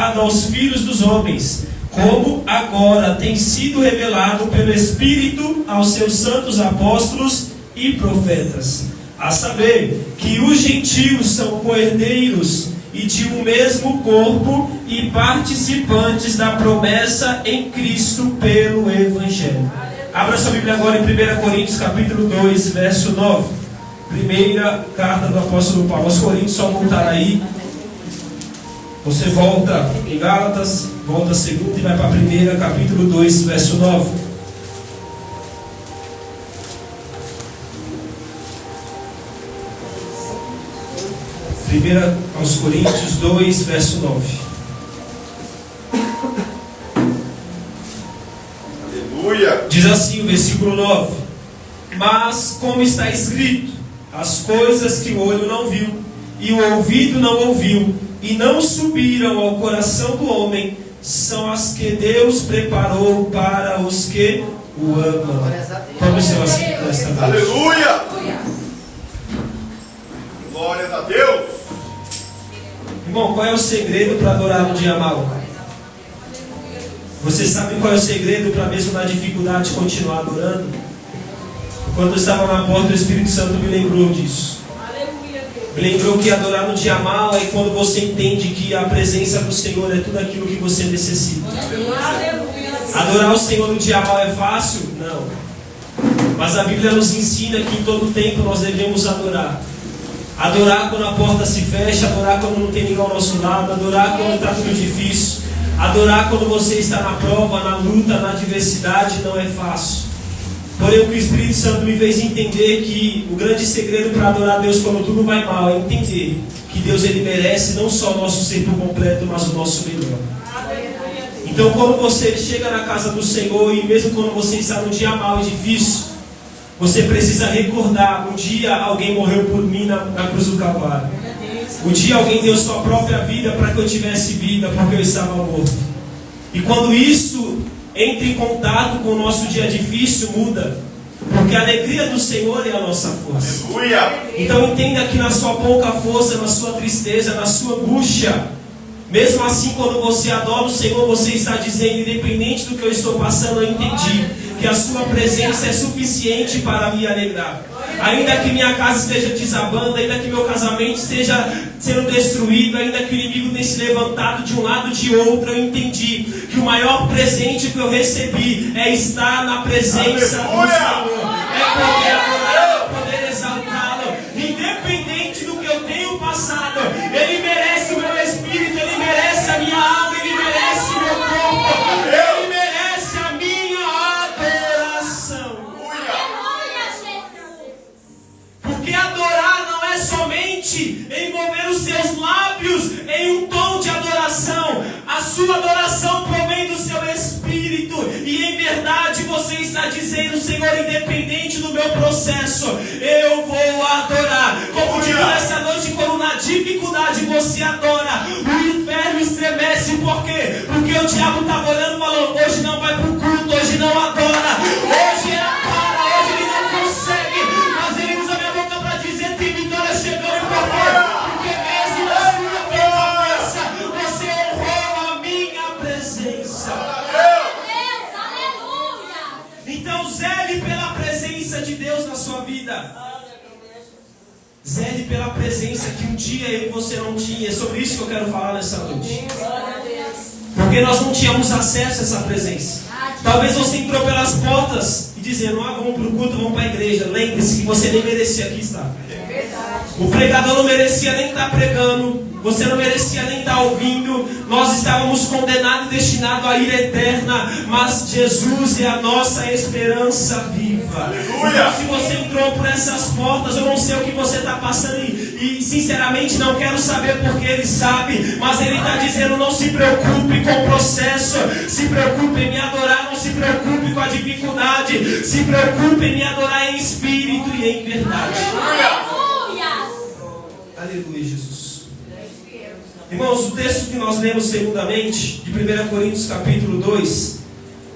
revelado aos filhos dos homens, como agora tem sido revelado pelo Espírito aos seus santos apóstolos e profetas, a saber, que os gentios são co-herdeiros e de um mesmo corpo e participantes da promessa em Cristo pelo Evangelho. Abra sua Bíblia agora em 1 Coríntios capítulo 2, verso 9. Primeira carta do apóstolo Paulo aos Coríntios, só voltar aí. Você volta em Gálatas, volta a segunda e vai para a primeira, capítulo 2, verso 9. Primeira aos Coríntios 2, verso 9. Aleluia! Diz assim o versículo 9: Mas como está escrito, as coisas que o olho não viu, e o ouvido não ouviu, e não subiram ao coração do homem, são as que Deus preparou para os que o amam. Tome o seu assento nesta noite. Aleluia! Glória a Deus! Irmão, qual é o segredo para adorar no dia mau? Você sabe qual é o segredo para mesmo na dificuldade continuar adorando? Quando eu estava na porta, o Espírito Santo me lembrou disso. Me lembrou que adorar no dia mau é quando você entende que a presença do Senhor é tudo aquilo que você necessita. Adorar o Senhor no dia mau é fácil? Não. Mas a Bíblia nos ensina que em todo tempo nós devemos adorar. Adorar quando a porta se fecha, adorar quando não tem ninguém ao nosso lado, adorar quando está tudo difícil, adorar quando você está na prova, na luta, na adversidade, não é fácil. Porém, o que o Espírito Santo me fez entender que o grande segredo para adorar a Deus quando tudo vai mal é entender que Deus ele merece não só o nosso ser por completo, mas o nosso melhor. Então, quando você chega na casa do Senhor e mesmo quando você está num dia mau e difícil, você precisa recordar: um dia alguém morreu por mim na cruz do Calvário. Um dia alguém deu sua própria vida para que eu tivesse vida, porque eu estava morto. E quando isso entra em contato com o nosso dia difícil, muda. Porque a alegria do Senhor é a nossa força. Aleluia! Então entenda que na sua pouca força, na sua tristeza, na sua angústia, mesmo assim quando você adora o Senhor, você está dizendo: independente do que eu estou passando, eu entendi que a sua presença é suficiente para me alegrar. Ainda que minha casa esteja desabando, ainda que meu casamento esteja sendo destruído, ainda que o inimigo tenha se levantado de um lado e de outro, eu entendi que o maior presente que eu recebi é estar na presença do Senhor. É poder adorar, é poder exaltá-lo. Independente do que eu tenho passado, Ele merece o meu espírito, Ele merece a minha alma, Ele merece o meu corpo, Ele merece a minha adoração. Porque adorar não é somente envolver os seus lábios em um tom de adoração. A sua adoração provém do seu espírito. E em verdade você está dizendo: Senhor, independente do meu processo, eu vou adorar. Como digo nessa noite, quando na dificuldade você adora, o inferno estremece. Por quê? Porque o diabo estava olhando e falando: hoje não vai para o culto, hoje não adora, hoje ele para, hoje ele não consegue. Mas ele usa minha boca para dizer: tem vitória chegando em você. Porque mesmo na sua presença, você honrou a minha presença. Então zele pela presença de Deus na sua vida. Zele pela presença que um dia eu e você não tinha. É sobre isso que eu quero falar nessa noite. Porque nós não tínhamos acesso a essa presença. Talvez você entrou pelas portas e dizendo: vamos para o culto, vamos para a igreja. Lembre-se que você nem merecia aqui estar. O pregador não merecia nem estar pregando. Você não merecia nem estar ouvindo. Nós estávamos condenados e destinados à ira eterna. Mas Jesus é a nossa esperança viva. Então, se você entrou por essas portas, eu não sei o que você está passando e sinceramente não quero saber, porque Ele sabe. Mas Ele está dizendo: não se preocupe com o processo, se preocupe em me adorar. Não se preocupe com a dificuldade, se preocupe em me adorar em espírito e em verdade. Aleluia, Jesus. Irmãos, o texto que nós lemos segundamente, de 1 Coríntios capítulo 2,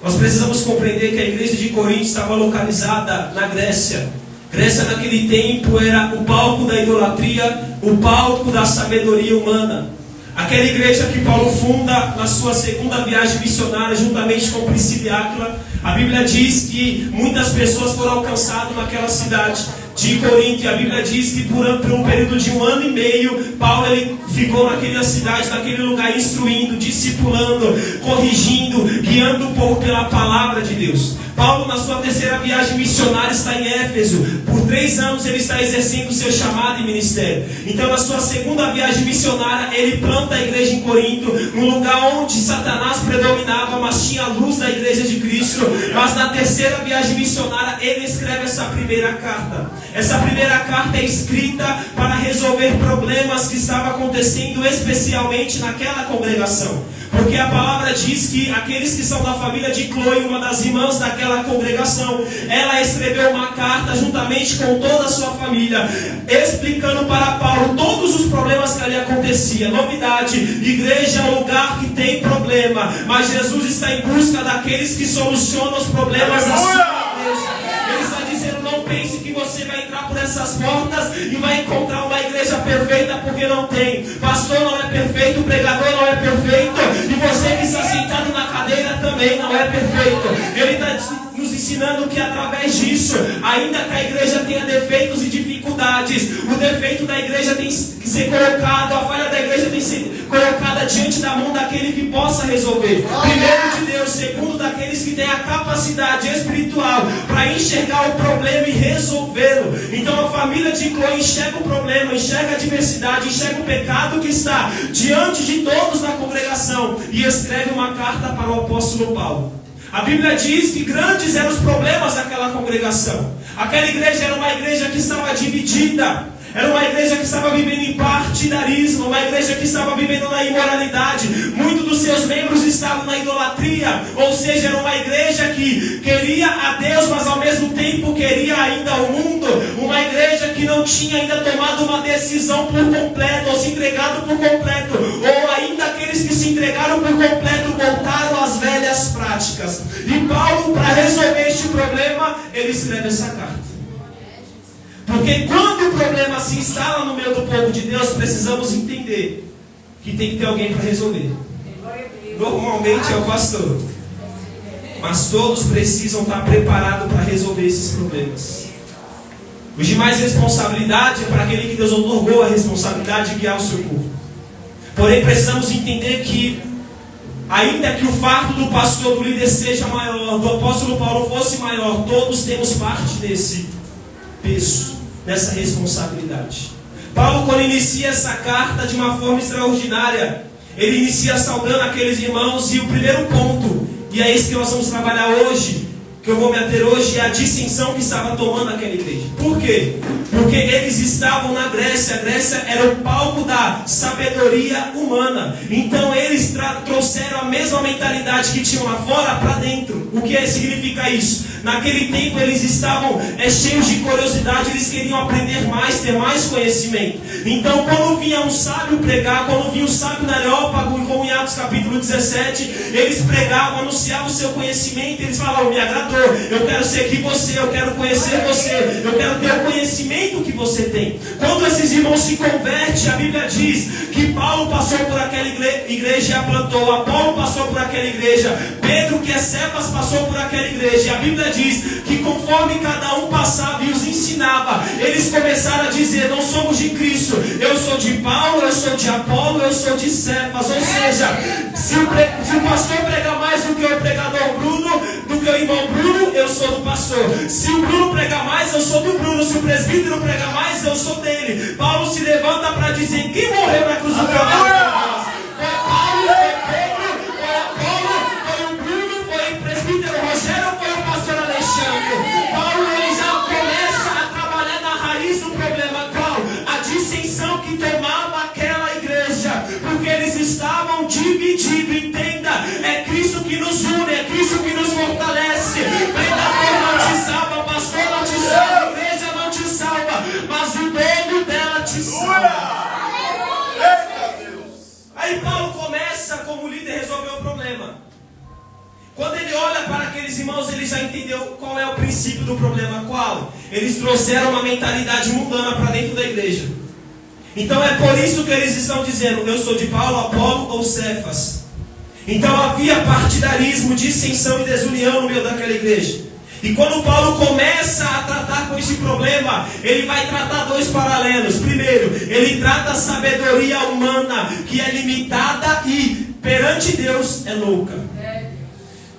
nós precisamos compreender que a igreja de Corinto estava localizada na Grécia. Grécia naquele tempo era o palco da idolatria, o palco da sabedoria humana. Aquela igreja que Paulo funda na sua segunda viagem missionária, juntamente com Priscila e Áquila. A Bíblia diz que muitas pessoas foram alcançadas naquela cidade de Corinto. E a Bíblia diz que por um período de 1 ano e meio, Paulo ele ficou naquela cidade, naquele lugar, instruindo, discipulando, corrigindo, guiando o povo pela palavra de Deus. Paulo, na sua terceira viagem missionária, está em Éfeso. Por 3 anos ele está exercendo o seu chamado e ministério. Então, na sua segunda viagem missionária, ele planta a igreja em Corinto, num lugar onde Satanás predominava, mas tinha a luz da igreja de Cristo. Mas na terceira viagem missionária, ele escreve essa primeira carta. Essa primeira carta é escrita para resolver problemas que estavam acontecendo especialmente naquela congregação. Porque a palavra diz que aqueles que são da família de Cloe, uma das irmãs daquela congregação, ela escreveu uma carta juntamente com toda a sua família, explicando para Paulo todos os problemas que ali acontecia. Novidade: igreja é um lugar que tem problema, mas Jesus está em busca daqueles que solucionam os problemas da sua igreja. Ele está dizendo: não pense que você vai entrar por essas portas e vai encontrar uma igreja perfeita, porque não tem. Pastor não é perfeito, pregador não é perfeito, e você que está sentado na cadeira também não é perfeito. Ele está nos ensinando que através disso, ainda que a igreja tenha defeitos e dificuldades, o defeito da igreja tem que ser colocado, a falha da igreja tem que ser colocada diante da mão daquele que possa resolver. Primeiro de Deus, segundo daqueles que têm a capacidade espiritual para enxergar o problema e resolvê-lo. Então a família de Cloe enxerga o problema, enxerga a diversidade, enxerga o pecado que está diante de todos na congregação e escreve uma carta para o apóstolo Paulo. A Bíblia diz que grandes eram os problemas daquela congregação. Aquela igreja era uma igreja que estava dividida. Era uma igreja que estava vivendo em partidarismo, uma igreja que estava vivendo na imoralidade. Muitos dos seus membros estavam na idolatria. Ou seja, era uma igreja que queria a Deus, mas ao mesmo tempo queria ainda o mundo. Uma igreja que não tinha ainda tomado uma decisão por completo, ou se entregado por completo. Ou ainda aqueles que se entregaram por completo voltaram às velhas práticas. E Paulo, para resolver este problema, ele escreve essa carta. Porque quando o problema se instala no meio do povo de Deus, precisamos entender que tem que ter alguém para resolver. Normalmente é o pastor, mas todos precisam estar preparados para resolver esses problemas. Os demais responsabilidade é para aquele que Deus otorgou a responsabilidade de guiar o seu povo. Porém, precisamos entender que, ainda que o fardo do pastor, do líder seja maior, do apóstolo Paulo fosse maior, todos temos parte desse peso, dessa responsabilidade. Paulo, quando inicia essa carta de uma forma extraordinária, ele inicia saudando aqueles irmãos, e o primeiro ponto, e é esse que nós vamos trabalhar hoje, que eu vou me ater hoje, é a dissensão que estava tomando aquela igreja. Por quê? Porque eles estavam na Grécia. A Grécia era o palco da sabedoria humana. Então eles trouxeram a mesma mentalidade que tinham lá fora para dentro. O que significa isso? Naquele tempo eles estavam cheios de curiosidade, eles queriam aprender mais, ter mais conhecimento. Então quando vinha um sábio pregar, quando vinha um sábio na Areópago, como em Atos capítulo 17, eles pregavam, anunciavam o seu conhecimento, eles falavam: me agradou, eu quero ser que você, eu quero conhecer você, eu quero ter o conhecimento que você tem. Quando esses irmãos se convertem, a Bíblia diz que Paulo passou por aquela igreja e a plantou, Apolo passou por aquela igreja, Pedro, que é Cefas, passou por aquela igreja, e a Bíblia diz que conforme cada um passava e os ensinava, eles começaram a dizer: não somos de Cristo, eu sou de Paulo, eu sou de Apolo, eu sou de Cefas. Ou seja, se o pastor pregar mais do que o pregador Bruno, do que o irmão Bruno, eu sou do pastor. Se o Bruno pregar mais, eu sou do Bruno. Se o presbítero pregar mais, eu sou dele. Paulo se levanta para dizer: quem morreu na cruz do Calvário? Foi Paulo, foi Pedro, foi Apolo, foi o Bruno, foi o presbítero Rogério, foi o pastor Alexandre. Paulo, ele já começa a trabalhar na raiz do problema. Qual? A dissensão que tomava aquela igreja, porque eles estavam divididos. Entenda, é Cristo que nos une, é Cristo que nos fortalece. Pregador não te salva, pastor não te salva, igreja não te salva, mas o dono dela te salva. Aí Paulo começa, como líder, a resolver o problema. Quando ele olha para aqueles irmãos, ele já entendeu qual é o princípio do problema. Qual? Eles trouxeram uma mentalidade mundana para dentro da igreja. Então é por isso que eles estão dizendo: eu sou de Paulo, Apolo ou Cefas. Então havia partidarismo, dissensão e desunião no meio daquela igreja. E quando Paulo começa a tratar com esse problema, ele vai tratar dois paralelos. Primeiro, ele trata a sabedoria humana, que é limitada e perante Deus é louca.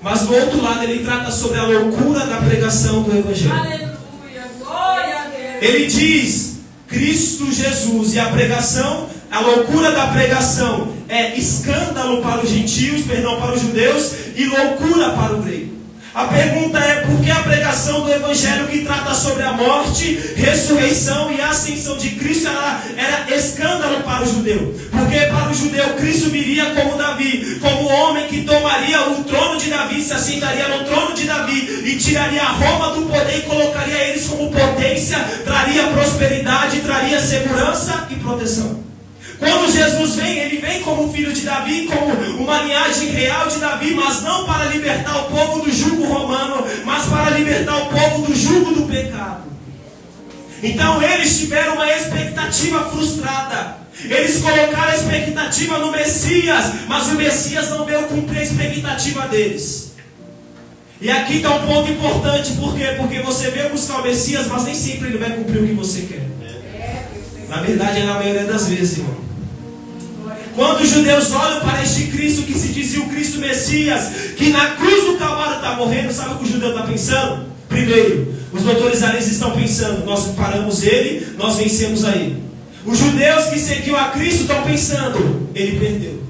Mas do outro lado ele trata sobre a loucura da pregação do Evangelho. Aleluia, glória a Deus. Ele diz Cristo Jesus, e a pregação, a loucura da pregação é escândalo para os gentios, para os judeus, e loucura para o grego. A pergunta é: por que a pregação do Evangelho, que trata sobre a morte, ressurreição e ascensão de Cristo, era escândalo para o judeu? Porque para o judeu Cristo viria como Davi, como o homem que tomaria o trono de Davi, se assentaria no trono de Davi e tiraria a Roma do poder e colocaria eles como potência, traria prosperidade, traria segurança e proteção. Quando Jesus vem, ele vem como filho de Davi, como uma linhagem real de Davi, mas não para libertar o povo do jugo romano, mas para libertar o povo do jugo do pecado. Então eles tiveram uma expectativa frustrada. Eles colocaram a expectativa no Messias, mas o Messias não veio cumprir a expectativa deles. E aqui está um ponto importante. Por quê? Porque você veio buscar o Messias, mas nem sempre ele vai cumprir o que você quer. Na verdade, é na maioria das vezes, irmão. Quando os judeus olham para este Cristo, que se dizia o Cristo Messias, que na cruz do Calvário está morrendo, sabe o que o judeu está pensando? Primeiro, os doutores areis estão pensando: nós paramos ele, nós vencemos a ele. Os judeus que seguiam a Cristo estão pensando: ele perdeu.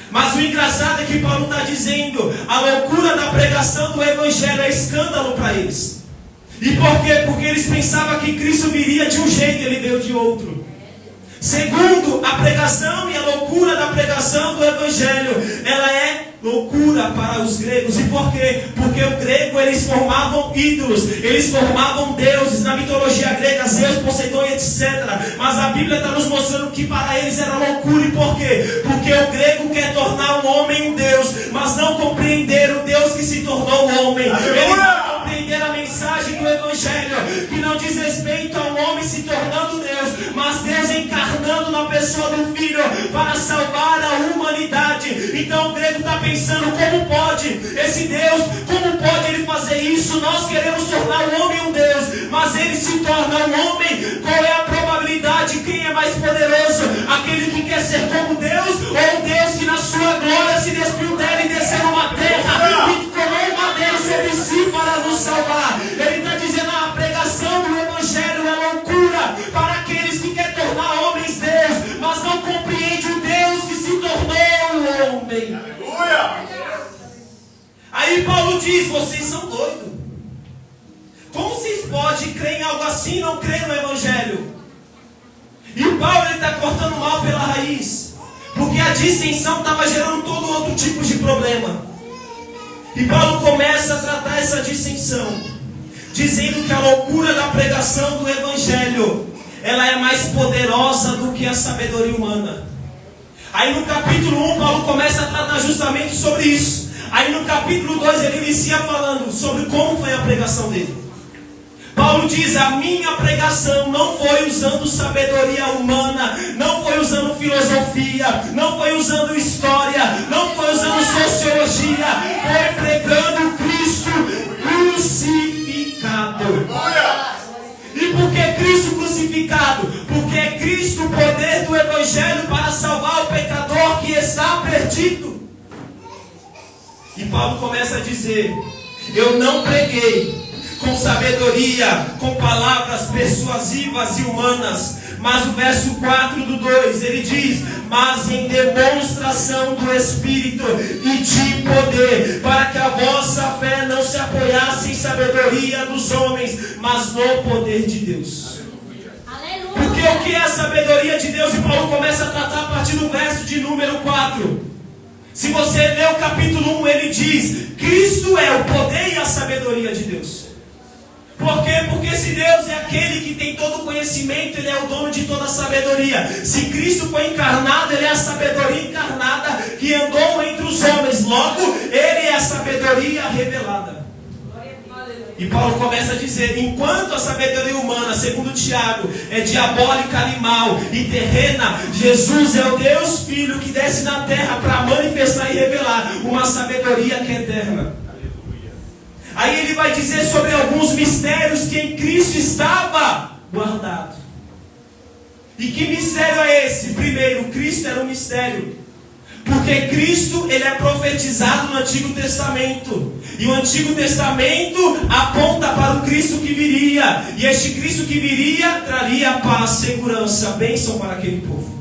Mas o engraçado é que Paulo está dizendo: a loucura da pregação do Evangelho é escândalo para eles. E por quê? Porque eles pensavam que Cristo viria de um jeito, ele veio de outro. Segundo, a pregação e a loucura da pregação do Evangelho, ela é loucura para os gregos. E por quê? Porque o grego, eles formavam ídolos, eles formavam deuses. Na mitologia grega, Zeus, Poseidon, etc. Mas a Bíblia está nos mostrando que para eles era loucura. E por quê? Porque o grego quer tornar o homem um Deus, mas não compreender o Deus que se tornou homem. Eles não compreender a mensagem do Evangelho, que não diz respeito ao homem se tornando Deus, mas Deus encarnando na pessoa do Filho para salvar a humanidade. Então o grego está pensando: como pode esse Deus, como pode ele fazer isso? Nós queremos tornar o homem um Deus, mas ele se torna um homem. Qual é a probabilidade? Quem é mais poderoso? Aquele que quer ser como Deus, ou um Deus que na sua glória se despiu dela e desceu numa terra e tomou madeira sobre si para nos salvar? Ele está dizendo: a pregação do Evangelho é loucura para aqueles que querem tornar homens Deus, mas não compreende o Deus que se tornou homem. Aleluia! Aí Paulo diz: vocês são doidos. Como vocês podem crer em algo assim e não crer no Evangelho? E o Paulo está cortando mal pela raiz, porque a dissensão estava gerando todo outro tipo de problema. E Paulo começa a tratar essa dissensão, dizendo que a loucura da pregação do Evangelho, ela é mais poderosa do que a sabedoria humana. Aí no capítulo 1, Paulo começa a tratar justamente sobre isso. Aí no capítulo 2, ele inicia falando sobre como foi a pregação dele. Paulo diz: a minha pregação não foi usando sabedoria humana, não foi usando filosofia, não foi usando história, não foi usando sociologia, foi pregando Cristo crucificado. E por que Cristo crucificado? Porque é Cristo o poder do Evangelho para salvar o pecador que está perdido. E Paulo começa a dizer: eu não preguei com sabedoria, com palavras persuasivas e humanas. Mas o verso 4 do 2, ele diz: mas em demonstração do Espírito e de poder, para que a vossa fé não se apoiasse em sabedoria dos homens, mas no poder de Deus. Porque o que é a sabedoria de Deus? E Paulo começa a tratar a partir do verso de número 4. Se você ler o capítulo 1, ele diz: Cristo é o poder e a sabedoria de Deus. Por quê? Porque se Deus é aquele que tem todo o conhecimento, Ele é o dono de toda a sabedoria. Se Cristo foi encarnado, Ele é a sabedoria encarnada que andou entre os homens. Logo, Ele é a sabedoria revelada. E Paulo começa a dizer: enquanto a sabedoria humana, segundo Tiago, é diabólica, animal e terrena, Jesus é o Deus Filho que desce na terra para manifestar e revelar uma sabedoria que é eterna. Aí ele vai dizer sobre alguns mistérios que em Cristo estava guardado. E que mistério é esse? Primeiro, Cristo era um mistério. Porque Cristo, ele é profetizado no Antigo Testamento. E o Antigo Testamento aponta para o Cristo que viria. E este Cristo que viria traria paz, segurança, bênção para aquele povo.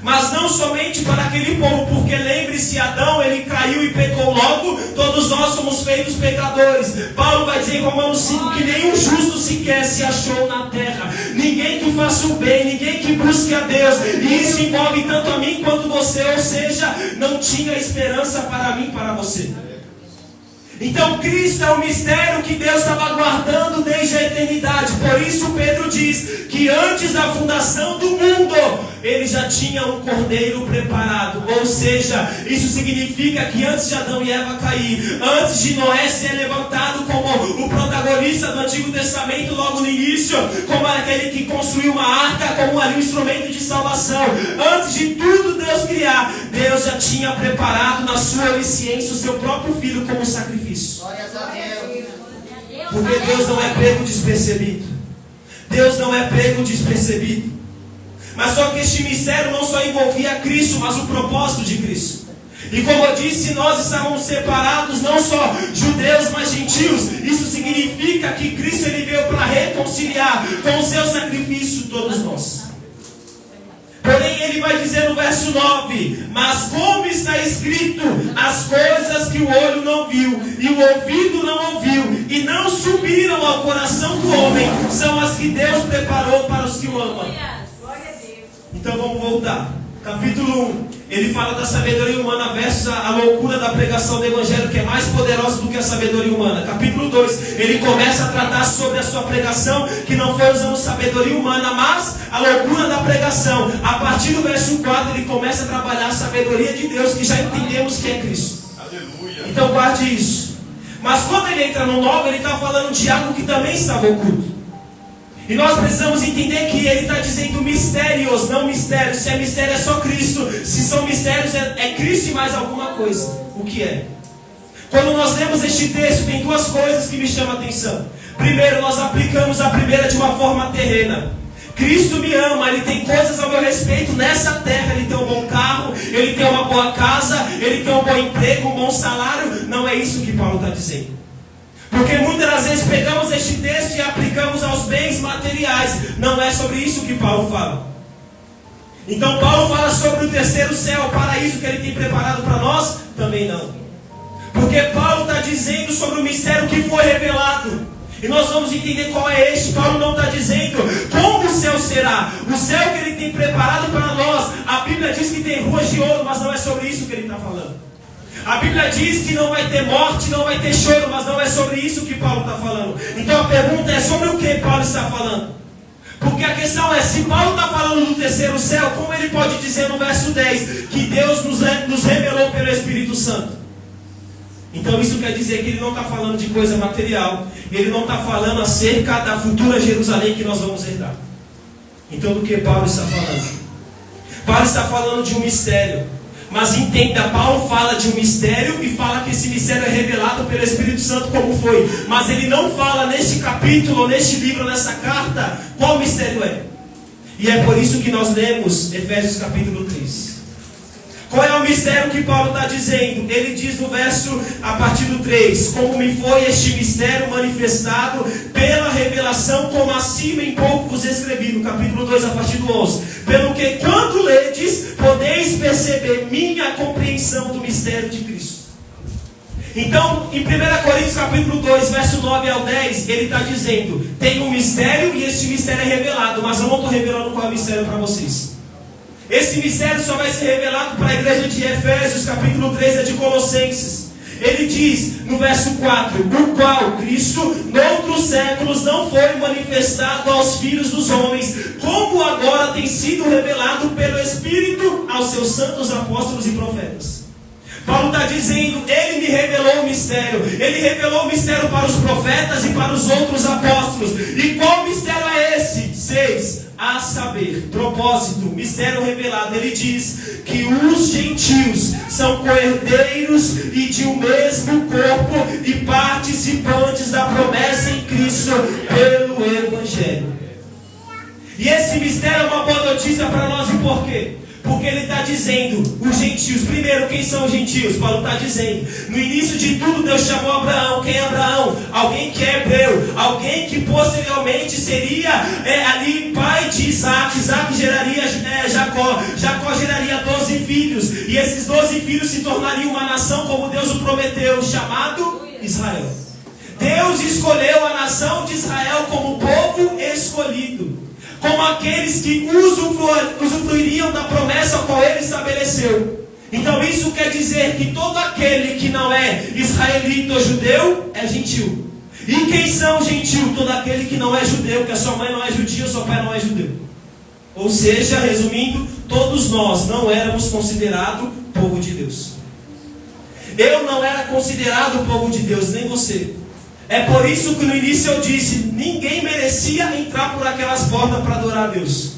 Mas não somente para aquele povo, porque lembre-se, Adão, ele caiu e pecou logo, todos nós somos feitos pecadores. Paulo vai dizer em Romanos 5 que nenhum justo sequer se achou na terra. Ninguém que faça o bem, ninguém que busque a Deus. E isso envolve tanto a mim quanto você, ou seja, não tinha esperança para mim e para você. Então Cristo é um mistério que Deus estava guardando desde a eternidade. Por isso Pedro diz que antes da fundação do mundo ele já tinha um cordeiro preparado. Ou seja, isso significa que antes de Adão e Eva cair, antes de Noé ser levantado como o protagonista do Antigo Testamento logo no início, como aquele que construiu uma arca, como ali um instrumento de salvação, antes de tudo Deus criar, Deus já tinha preparado na sua onisciência o seu próprio Filho como sacrifício. Porque Deus não é pego despercebido. Deus não é pego despercebido. Mas só que este mistério não só envolvia Cristo, mas o propósito de Cristo. E como eu disse, nós estávamos separados, não só judeus, mas gentios. Isso significa que Cristo ele veio para reconciliar com o seu sacrifício todos nós. Porém ele vai dizer no verso 9: mas como está escrito, as coisas que o olho não viu e o ouvido não ouviu e não subiram ao coração do homem, são as que Deus preparou para os que o amam. Então vamos voltar. Capítulo 1, ele fala da sabedoria humana versus a loucura da pregação do Evangelho, que é mais poderosa do que a sabedoria humana. Capítulo 2, ele começa a tratar sobre a sua pregação, que não foi usando sabedoria humana, mas a loucura da pregação. A partir do verso 4, ele começa a trabalhar a sabedoria de Deus, que já entendemos que é Cristo. Aleluia. Então guarde isso. Mas quando ele entra no 9, ele está falando de algo que também estava oculto. E nós precisamos entender que ele está dizendo mistérios, não mistérios. Se é mistério é só Cristo. Se são mistérios é Cristo e mais alguma coisa. O que é? Quando nós lemos este texto, tem duas coisas que me chamam a atenção. Primeiro, nós aplicamos a primeira de uma forma terrena. Cristo me ama, Ele tem coisas ao meu respeito nessa terra. Ele tem um bom carro, Ele tem uma boa casa, Ele tem um bom emprego, um bom salário. Não é isso que Paulo está dizendo. Porque muitas das vezes pegamos este texto e aplicamos aos bens materiais. Não é sobre isso que Paulo fala. Então Paulo fala sobre o terceiro céu, o paraíso que ele tem preparado para nós? Também não. Porque Paulo está dizendo sobre o mistério que foi revelado. E nós vamos entender qual é este. Paulo não está dizendo como o céu será. O céu que ele tem preparado para nós. A Bíblia diz que tem ruas de ouro, mas não é sobre isso que ele está falando. A Bíblia diz que não vai ter morte, não vai ter choro, mas não é sobre isso que Paulo está falando. Então a pergunta é sobre o que Paulo está falando. Porque a questão é, se Paulo está falando do terceiro céu, como ele pode dizer no verso 10 que Deus nos revelou pelo Espírito Santo? Então isso quer dizer que ele não está falando de coisa material. Ele não está falando acerca da futura Jerusalém que nós vamos herdar. Então do que Paulo está falando? Paulo está falando de um mistério. Mas entenda, Paulo fala de um mistério e fala que esse mistério é revelado pelo Espírito Santo como foi. Mas ele não fala neste capítulo, ou neste livro, nessa carta, qual mistério é. E é por isso que nós lemos Efésios capítulo 3. Qual é o mistério que Paulo está dizendo? Ele diz no verso, a partir do 3: como me foi este mistério manifestado pela revelação, como acima em pouco vos escrevi. No capítulo 2, a partir do 11: pelo que quando ledes, podeis perceber minha compreensão do mistério de Cristo. Então, em 1 Coríntios capítulo 2, verso 9 ao 10, ele está dizendo, tem um mistério e este mistério é revelado, mas eu não estou revelando qual é o mistério para vocês. Esse mistério só vai ser revelado para a igreja de Efésios, capítulo 3, é de Colossenses. Ele diz no verso 4: o qual Cristo, noutros séculos, não foi manifestado aos filhos dos homens, como agora tem sido revelado pelo Espírito aos seus santos apóstolos e profetas. Paulo está dizendo, ele me revelou o mistério. Ele revelou o mistério para os profetas e para os outros apóstolos. E qual mistério é esse? 6. A saber, propósito, mistério revelado. Ele diz que os gentios são coerdeiros e de um mesmo corpo e participantes da promessa em Cristo pelo Evangelho. E esse mistério é uma boa notícia para nós. E por quê? Porque ele está dizendo, os gentios, primeiro, quem são os gentios? Paulo está dizendo, no início de tudo Deus chamou Abraão. Quem é Abraão? Alguém que é hebreu, alguém que posteriormente seria ali pai de Isaac. Isaac geraria Jacó, Jacó geraria 12 filhos, e esses 12 filhos se tornariam uma nação como Deus o prometeu, chamado Israel. Deus escolheu a nação de Israel como povo escolhido, como aqueles que usufruiriam da promessa a qual ele estabeleceu. Então isso quer dizer que todo aquele que não é israelita ou judeu é gentil. E quem são gentil? Todo aquele que não é judeu, que a sua mãe não é judia, o seu pai não é judeu. Ou seja, resumindo, todos nós não éramos considerados povo de Deus. Eu não era considerado povo de Deus, nem você. É por isso que no início eu disse, ninguém merecia entrar por aquelas portas para adorar a Deus.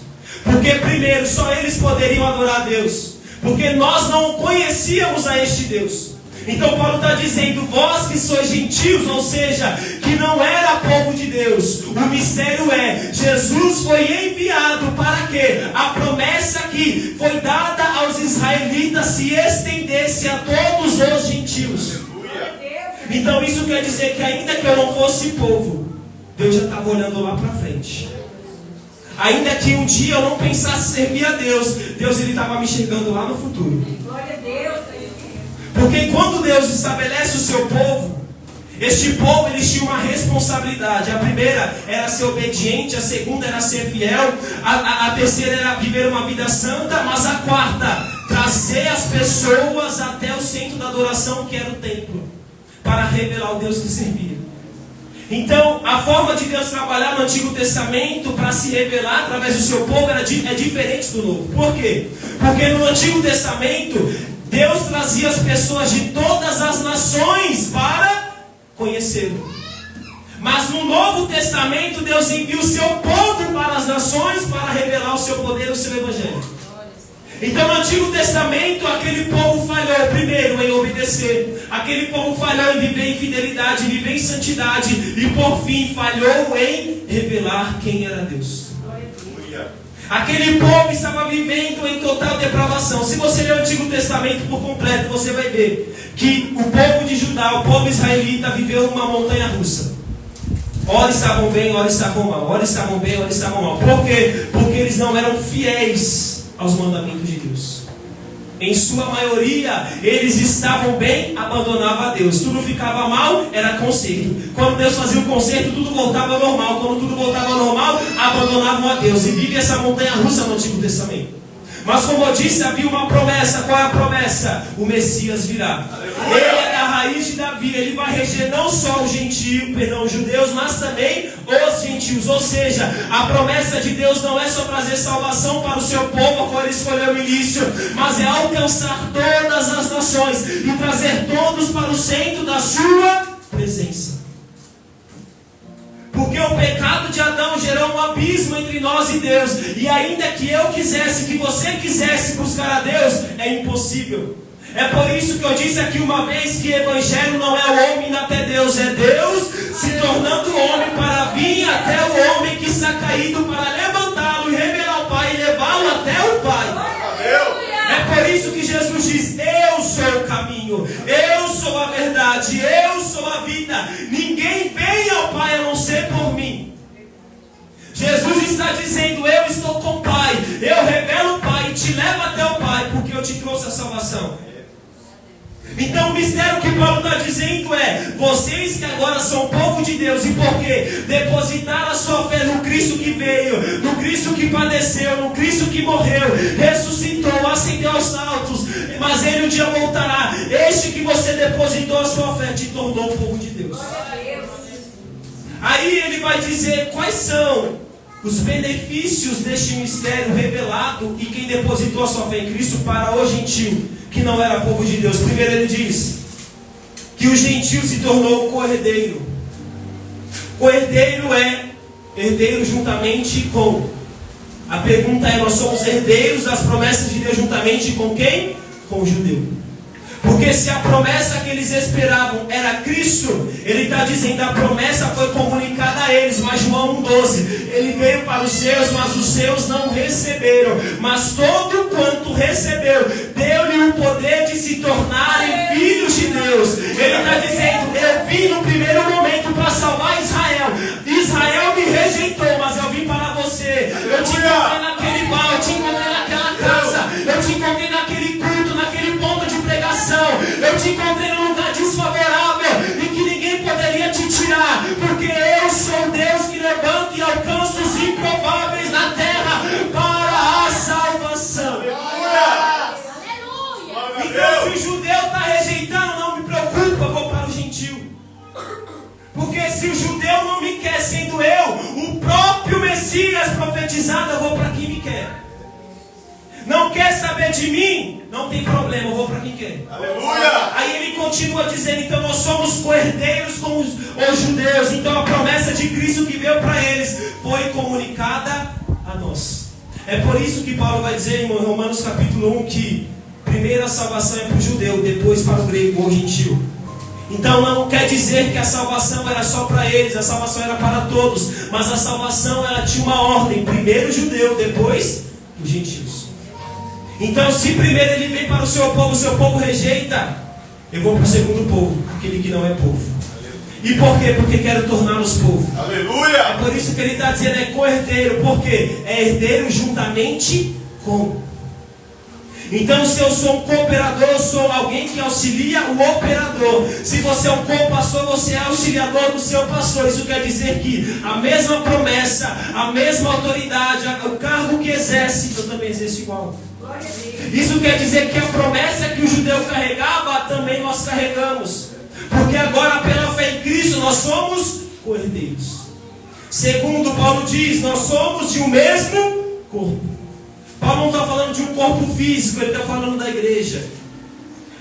Porque primeiro, só eles poderiam adorar a Deus. Porque nós não conhecíamos a este Deus. Então Paulo está dizendo, vós que sois gentios, ou seja, que não era povo de Deus. O mistério é, Jesus foi enviado para que a promessa que foi dada aos israelitas se estendesse a todos os gentios. Então isso quer dizer que ainda que eu não fosse povo, Deus já estava olhando lá para frente. Ainda que um dia eu não pensasse servir a Deus, Deus ele estava me enxergando lá no futuro. Glória a Deus. Porque quando Deus estabelece o seu povo, este povo eles tinham uma responsabilidade. A primeira era ser obediente, a segunda era ser fiel, a terceira era viver uma vida santa, mas a quarta, trazer as pessoas até o centro da adoração, que era o templo, para revelar o Deus que servia. Então, a forma de Deus trabalhar no Antigo Testamento para se revelar através do seu povo é diferente do Novo. Por quê? Porque no Antigo Testamento, Deus trazia as pessoas de todas as nações para conhecê-lo. Mas no Novo Testamento, Deus envia o seu povo para as nações para revelar o seu poder, o seu Evangelho. Então no Antigo Testamento aquele povo falhou primeiro em obedecer, aquele povo falhou em viver em fidelidade, em viver em santidade, e por fim falhou em revelar quem era Deus. Aquele povo estava vivendo em total depravação. Se você ler o Antigo Testamento por completo, você vai ver que o povo de Judá, o povo israelita, viveu uma montanha russa. Ora estavam bem, ora estavam mal, ora estavam bem, ora estavam mal. Por quê? Porque eles não eram fiéis aos mandamentos de Deus. Em sua maioria, eles estavam bem, abandonavam a Deus. Tudo ficava mal, era conserto. Quando Deus fazia o conserto, tudo voltava ao normal. Quando tudo voltava ao normal, abandonavam a Deus. E vive essa montanha russa no Antigo Testamento. Mas como eu disse, havia uma promessa. Qual é a promessa? O Messias virá. Ele é da raiz de Davi. Ele vai reger não só os judeus, mas também os gentios. Ou seja, a promessa de Deus não é só trazer salvação para o seu povo, a qual ele escolheu no início, mas é alcançar todas as nações e trazer todos para o centro da sua presença. Porque o pecado de Adão gerou um abismo entre nós e Deus. E ainda que eu quisesse, que você quisesse buscar a Deus, é impossível. É por isso que eu disse aqui uma vez que evangelho não é o homem indo até Deus, é Deus se tornando homem para vir até o homem que está caído, para levantá-lo e revelar o Pai e levá-lo até o Pai. É por isso que Jesus diz, eu sou o caminho, eu sou a verdade, eu sou a vida. Ninguém vem ao Pai a não ser por mim. Jesus está dizendo, eu estou com o Pai, eu revelo o Pai e te levo até o Pai, porque eu te trouxe a salvação. Então o mistério que Paulo está dizendo é, vocês que agora são povo de Deus, e por quê? Depositaram a sua fé no Cristo que veio, no Cristo que padeceu, no Cristo que morreu, ressuscitou, ascendeu aos altos, mas ele um dia voltará. Este que você depositou a sua fé te tornou povo de Deus. Aí ele vai dizer quais são os benefícios deste mistério revelado, e quem depositou a sua fé em Cristo para o gentio. que não era povo de Deus? Primeiro ele diz que o gentio se tornou co-herdeiro. Co-herdeiro é herdeiro juntamente com. A pergunta é: nós somos herdeiros das promessas de Deus juntamente com quem? Com o judeu. Porque se a promessa que eles esperavam era Cristo, ele está dizendo, a promessa foi comunicada a eles. Mas João 1,12, ele veio para os seus, mas os seus não receberam. Mas todo quanto recebeu, deu-lhe o poder de se tornarem filhos de Deus. Ele está dizendo, eu vim no primeiro momento para salvar Israel. Israel me rejeitou, mas eu vim para você. Eu te encontrei naquele bar, eu te encontrei naquela casa, eu te encontrei naquele culto, naquele ponto de pregação. Eu te encontrei num lugar desfavorável e que ninguém poderia te tirar, porque eu sou Deus que levanta e alcança os improváveis na terra para a salvação. Então, se o judeu está rejeitando, não me preocupa, eu vou para o gentil. Porque se o judeu não me quer, sendo eu o próprio Messias profetizado, eu vou para quem me quer. Não quer saber de mim? Não tem problema, eu vou para quem quer. Aleluia! Aí ele continua dizendo, então nós somos co-herdeiros com os judeus. Então a promessa de Cristo que veio para eles foi comunicada a nós. É por isso que Paulo vai dizer em Romanos capítulo 1 que primeiro a salvação é para o judeu, depois para o grego ou gentil. Então não quer dizer que a salvação era só para eles, a salvação era para todos. Mas a salvação ela tinha uma ordem, primeiro o judeu, depois os gentios. Então se primeiro ele vem para o seu povo rejeita, eu vou para o segundo povo, aquele que não é povo. E por quê? Porque quero torná-los povo. Aleluia! É por isso que ele está dizendo é co-herdeiro, porque é herdeiro juntamente com. Então se eu sou um cooperador, eu sou alguém que auxilia o operador. Se você é um co-pastor, você é auxiliador do seu pastor. Isso quer dizer que a mesma promessa, a mesma autoridade, o cargo que exerce, eu também exerço igual. Isso quer dizer que a promessa que o judeu carregava, também nós carregamos. Porque agora pela fé em Cristo nós somos co-herdeiros. Segundo Paulo diz, nós somos de um mesmo corpo. Paulo não está falando de um corpo físico, ele está falando da igreja.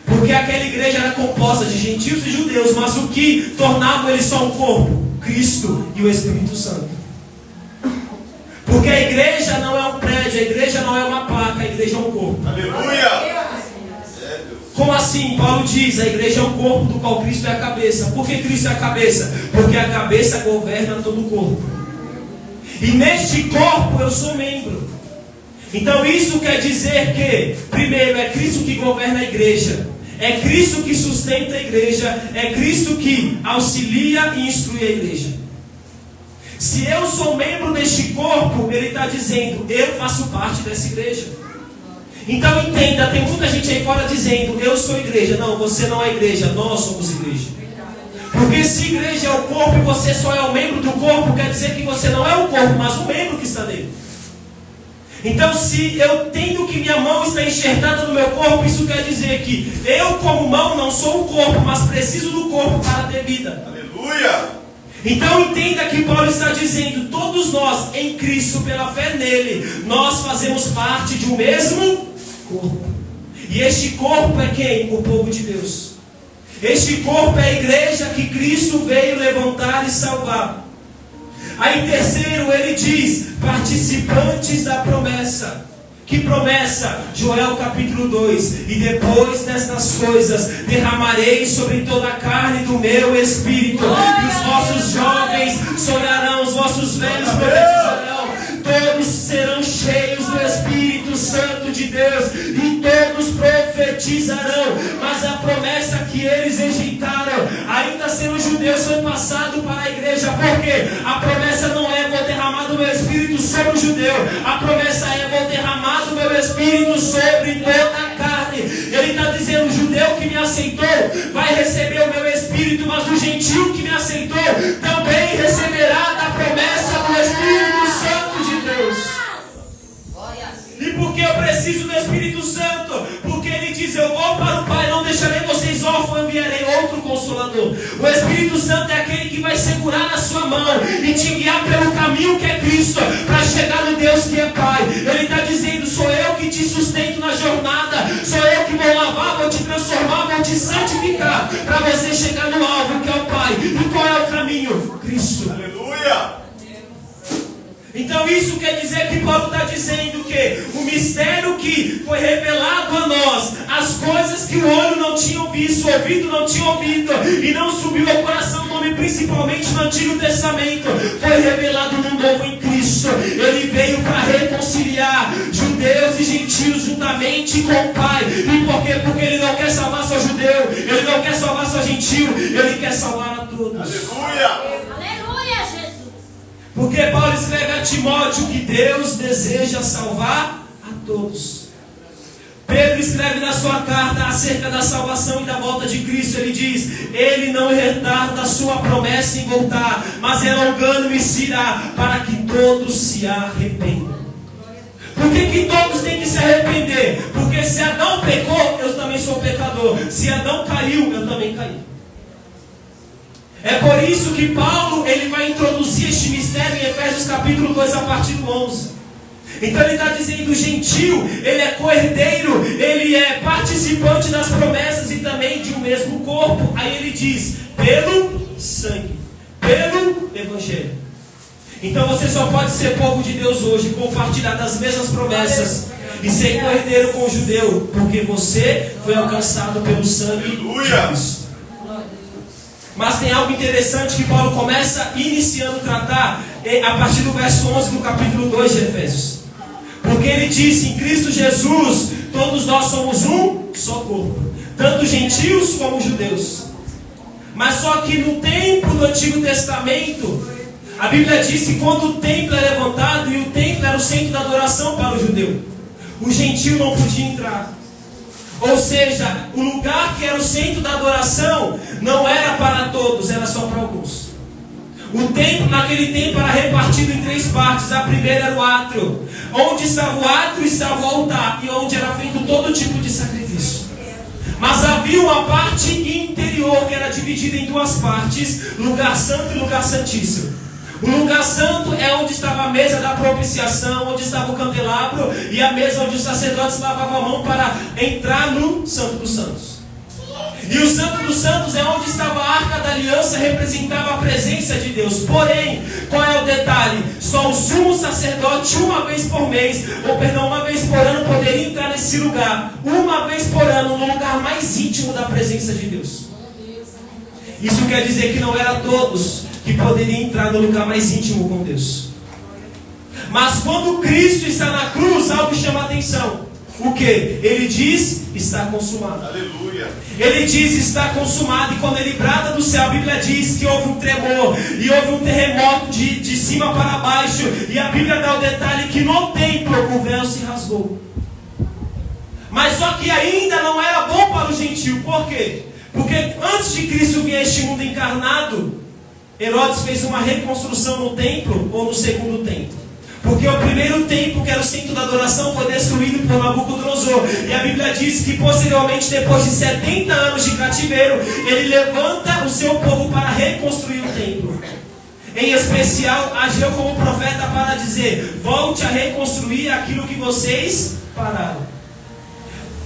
Porque aquela igreja era composta de gentios e judeus, mas o que tornava eles só um corpo? Cristo e o Espírito Santo. Porque a igreja não é um prédio, a igreja não é uma placa, a igreja é um corpo. Aleluia! Como assim? Paulo diz, a igreja é um corpo do qual Cristo é a cabeça. Por que Cristo é a cabeça? Porque a cabeça governa todo o corpo. E neste corpo eu sou membro. Então isso quer dizer que, primeiro, é Cristo que governa a igreja. É Cristo que sustenta a igreja. É Cristo que auxilia e instrui a igreja. Se eu sou membro deste corpo, ele está dizendo, eu faço parte dessa igreja. Então entenda, tem muita gente aí fora dizendo, eu sou igreja. Não, você não é igreja, nós somos igreja. Porque se igreja é o corpo e você só é o membro do corpo, quer dizer que você não é o corpo, mas o membro que está nele. Então se eu tenho que minha mão está enxertada no meu corpo, isso quer dizer que eu como mão não sou o corpo, mas preciso do corpo para ter vida. Aleluia! Então entenda que Paulo está dizendo, todos nós em Cristo, pela fé nele, nós fazemos parte de um mesmo corpo. E este corpo é quem? O povo de Deus. Este corpo é a igreja que Cristo veio levantar e salvar. Aí terceiro ele diz, participantes da promessa. Que promessa? Joel capítulo 2. E depois destas coisas derramarei sobre toda a carne do meu espírito. E os vossos jovens sonharão, os vossos velhos profetizarão. Todos serão cheios do Espírito Santo de Deus e todos profetizarão. Mas a promessa que eles rejeitaram, ainda sendo judeus, foi passado para a igreja. Porque a promessa não é vou derramar do meu Espírito sobre o judeu. A promessa é vou derramar do meu Espírito sobre toda a carne. Ele está dizendo, o judeu que me aceitou vai receber o meu Espírito, mas o gentil que me aceitou também receberá da promessa do Espírito Santo de Deus. E por que eu preciso do Espírito Santo? Porque ele diz, eu vou para o Pai, não deixarei vocês órfãos, enviarei outro Consolador. O Espírito Santo é aquele que vai segurar na sua mão e te guiar pelo caminho que é Cristo, para chegar no Deus que é Pai. Ele está dizendo, sou eu que te sustento na jornada, sou eu que vou lavar vou te santificar para você chegar no alvo que é o Pai. E qual é o caminho? Cristo. Aleluia. Então isso quer dizer que Paulo está dizendo que o mistério que foi revelado a nós, as coisas que o olho não tinha visto, o ouvido não tinha ouvido e não subiu ao coração do homem, principalmente no Antigo Testamento, foi revelado no novo em Cristo. Ele veio para reconciliar judeus e gentios juntamente com o Pai. E por quê? Porque ele não quer salvar só judeu, ele não quer salvar só gentil, ele quer salvar a todos. Aleluia. Porque Paulo escreve a Timóteo que Deus deseja salvar a todos. Pedro escreve na sua carta acerca da salvação e da volta de Cristo. Ele diz: Ele não retarda a sua promessa em voltar, mas é longânime e se irá, para que todos se arrependam. Por que todos têm que se arrepender? Porque se Adão pecou, eu também sou pecador. Se Adão caiu, eu também caí. É por isso que Paulo ele vai introduzir este mistério em Efésios capítulo 2 a partir do 11. Então ele está dizendo: o gentil, ele é co-herdeiro, ele é participante das promessas e também de um mesmo corpo. Aí ele diz: pelo sangue, pelo evangelho. Então você só pode ser povo de Deus hoje, compartilhar das mesmas promessas e ser co-herdeiro com o judeu, porque você foi alcançado pelo sangue de Cristo. Mas tem algo interessante que Paulo começa iniciando a tratar a partir do verso 11 do capítulo 2 de Efésios. Porque ele diz: em Cristo Jesus, todos nós somos um só corpo, tanto gentios como judeus. Mas só que no tempo do Antigo Testamento, a Bíblia diz que quando o templo é levantado, e o templo era o centro da adoração para o judeu, o gentio não podia entrar. Ou seja, o lugar que era o centro da adoração não era para todos, era só para alguns. O templo naquele tempo era repartido em 3 partes. A primeira era o átrio. Onde estava o átrio estava o altar, e onde era feito todo tipo de sacrifício. Mas havia uma parte interior que era dividida em 2 partes: lugar santo e lugar santíssimo. O lugar santo é onde estava a mesa da propiciação, onde estava o candelabro e a mesa onde os sacerdotes lavavam a mão para entrar no Santo dos Santos. E o Santo dos Santos é onde estava a Arca da Aliança, representava a presença de Deus. Porém, qual é o detalhe? Só o sumo sacerdote uma vez por mês, uma vez por ano, poderia entrar nesse lugar. Uma vez por ano, no lugar mais íntimo da presença de Deus. Isso quer dizer que não era todos que poderiam entrar no lugar mais íntimo com Deus. Mas quando Cristo está na cruz, algo chama a atenção. O que? Ele diz: está consumado. Aleluia. Ele diz: está consumado. E quando ele brada do céu, a Bíblia diz que houve um tremor e houve um terremoto de cima para baixo. E a Bíblia dá o detalhe que no templo o véu se rasgou. Mas só que ainda não era bom para o gentio. Por quê? Porque antes de Cristo vir a este mundo encarnado, Herodes fez uma reconstrução no templo, ou no segundo templo. Porque o primeiro templo, que era o centro da adoração, foi destruído por Nabucodonosor. E a Bíblia diz que posteriormente, depois de 70 anos de cativeiro, ele levanta o seu povo para reconstruir o templo. Em especial, agiu como profeta para dizer: volte a reconstruir aquilo que vocês pararam.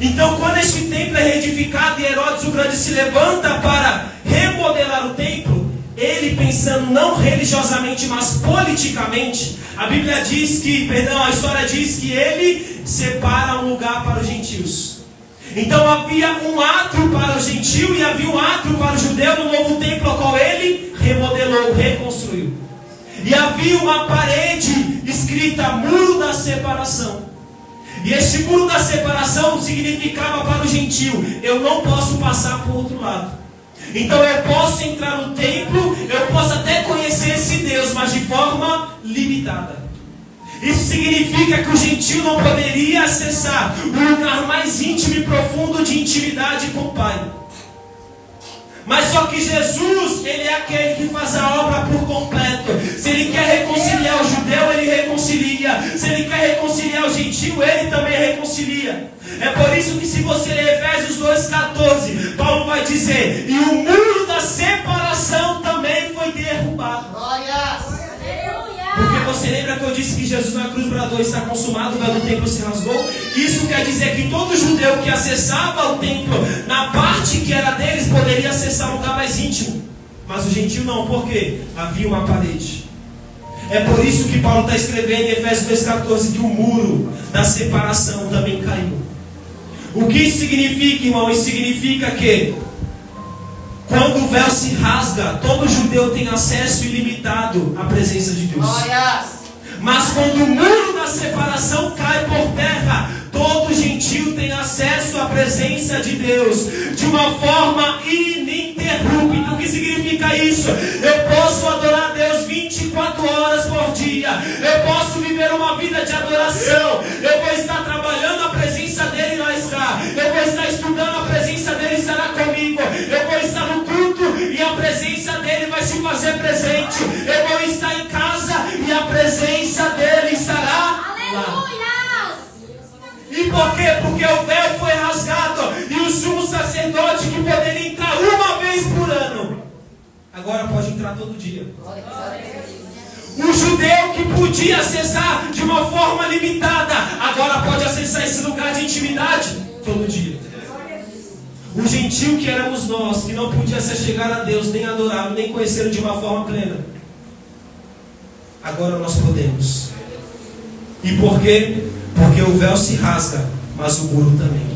Então, quando este templo é reedificado e Herodes o Grande se levanta para remodelar o templo, ele pensando não religiosamente, mas politicamente, a Bíblia diz que, a história diz que ele separa um lugar para os gentios. Então havia um átrio para o gentio e havia um átrio para o judeu no novo templo, ao qual ele remodelou, reconstruiu. E havia uma parede escrita Muro da Separação. E este muro da separação significava para o gentio: eu não posso passar para o outro lado. Então eu posso entrar no templo, eu posso até conhecer esse Deus, mas de forma limitada. Isso significa que o gentio não poderia acessar o lugar mais íntimo e profundo de intimidade com o Pai. Mas só que Jesus, ele é aquele que faz a obra por completo. Se ele quer reconciliar o judeu, ele reconcilia. Se ele quer reconciliar o gentio, ele também reconcilia. É por isso que, se você ler Efésios 2,14, Paulo vai dizer: e o muro da separação também foi derrubado. Porque você lembra que eu disse que Jesus na cruz bradou: está consumado, o véu do templo se rasgou? Isso quer dizer que todo judeu que acessava o templo na parte parte que era deles poderia acessar um lugar mais íntimo. Mas o gentio não, por quê? Havia uma parede. É por isso que Paulo está escrevendo em Efésios 2,14 que o muro da separação também caiu. O que isso significa, irmão? Isso significa que quando o véu se rasga, todo judeu tem acesso ilimitado à presença de Deus. Mas quando o muro da separação cai por terra, todo gentil tem acesso à presença de Deus de uma forma ininterrupta. O que significa isso? Eu posso adorar a Deus 24 horas por dia. Eu posso viver uma vida de adoração. Eu vou estar trabalhando, a presença dele lá está. Eu vou estar estudando, a presença dele estará comigo. Eu vou estar no culto e a presença dele vai se fazer presente. Eu vou estar em casa e a presença dele estará lá. E por quê? Porque o véu foi rasgado e o sumo sacerdote que poderia entrar uma vez por ano, agora pode entrar todo dia. O judeu que podia acessar de uma forma limitada, agora pode acessar esse lugar de intimidade todo dia. O gentil que éramos nós, que não podia se chegar a Deus, nem adorá-lo, nem conhecê-lo de uma forma plena, agora nós podemos. E por quê? Porque o véu se rasga, mas o muro também.